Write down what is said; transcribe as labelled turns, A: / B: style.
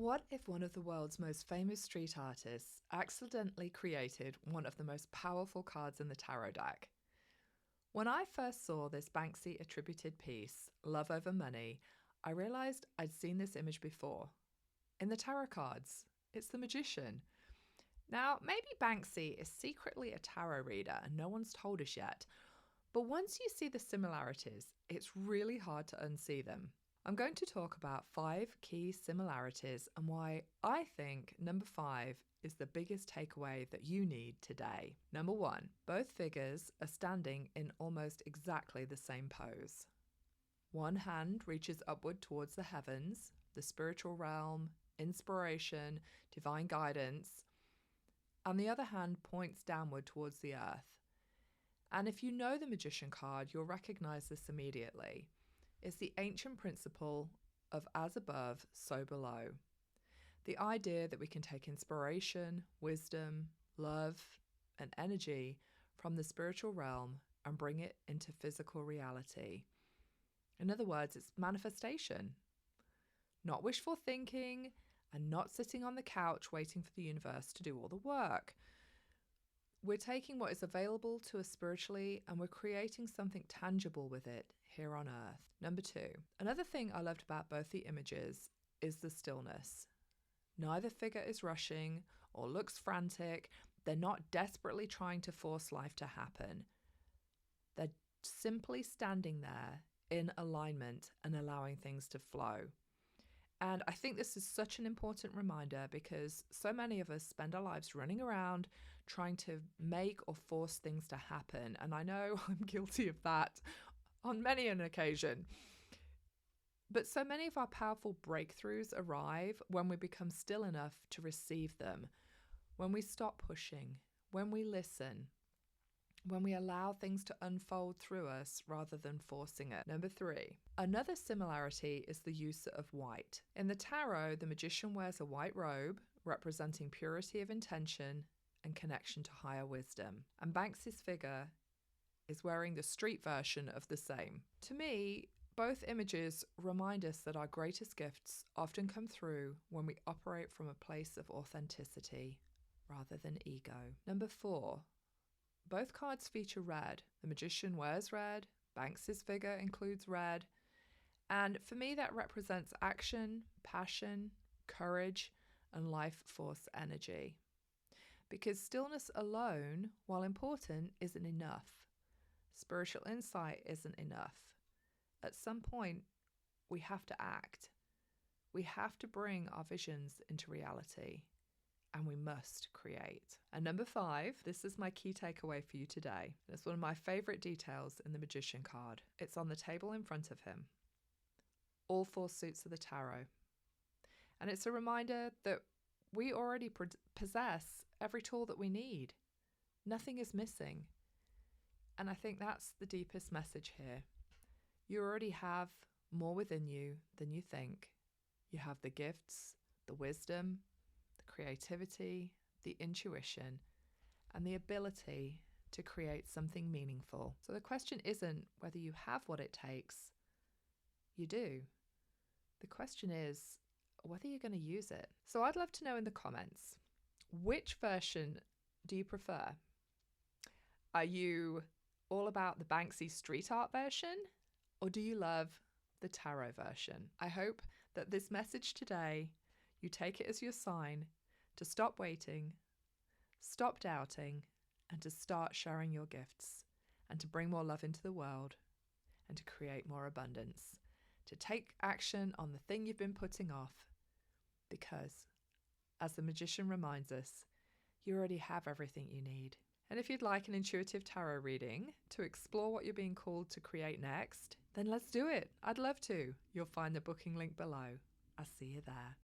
A: What if one of the world's most famous street artists accidentally created one of the most powerful cards in the tarot deck? When I first saw this Banksy attributed piece, Love Over Money, I realised I'd seen this image before. In the tarot cards, it's the magician. Now, maybe Banksy is secretly a tarot reader and no one's told us yet, but once you see the similarities, it's really hard to unsee them. I'm going to talk about 5 key similarities and why I think number 5 is the biggest takeaway that you need today. Number 1, both figures are standing in almost exactly the same pose. One hand reaches upward towards the heavens, the spiritual realm, inspiration, divine guidance, and the other hand points downward towards the earth. And if you know the Magician card, you'll recognize this immediately. It's the ancient principle of as above, so below. The idea that we can take inspiration, wisdom, love, and energy from the spiritual realm and bring it into physical reality. In other words, it's manifestation, not wishful thinking and not sitting on the couch waiting for the universe to do all the work. We're taking what is available to us spiritually and we're creating something tangible with it here on earth. Number 2, another thing I loved about both the images is the stillness. Neither figure is rushing or looks frantic. They're not desperately trying to force life to happen. They're simply standing there in alignment and allowing things to flow. And I think this is such an important reminder because so many of us spend our lives running around trying to make or force things to happen. And I know I'm guilty of that on many an occasion. But so many of our powerful breakthroughs arrive when we become still enough to receive them, when we stop pushing, when we listen, when we allow things to unfold through us rather than forcing it. Number 3, another similarity is the use of white. In the tarot, the magician wears a white robe representing purity of intention and connection to higher wisdom. And Banksy's figure is wearing the street version of the same. To me, both images remind us that our greatest gifts often come through when we operate from a place of authenticity rather than ego. Number 4, both cards feature red. The magician wears red, Banksy's figure includes red, and for me that represents action, passion, courage, and life force energy. Because stillness alone, while important, isn't enough. Spiritual insight isn't enough. At some point, we have to act. We have to bring our visions into reality. And we must create. And number 5, this is my key takeaway for you today. It's one of my favorite details in the Magician card. It's on the table in front of him. All 4 suits of the tarot. And it's a reminder that we already possess every tool that we need. Nothing is missing. And I think that's the deepest message here. You already have more within you than you think. You have the gifts, the wisdom, the creativity, the intuition, and the ability to create something meaningful. So the question isn't whether you have what it takes. You do. The question is whether you're going to use it. So I'd love to know in the comments, which version do you prefer? Are you all about the Banksy street art version, or do you love the tarot version? I hope that this message today, you take it as your sign to stop waiting, stop doubting, and to start sharing your gifts, and to bring more love into the world, and to create more abundance, to take action on the thing you've been putting off, because, as the magician reminds us, you already have everything you need. And if you'd like an intuitive tarot reading to explore what you're being called to create next, then let's do it. I'd love to. You'll find the booking link below. I'll see you there.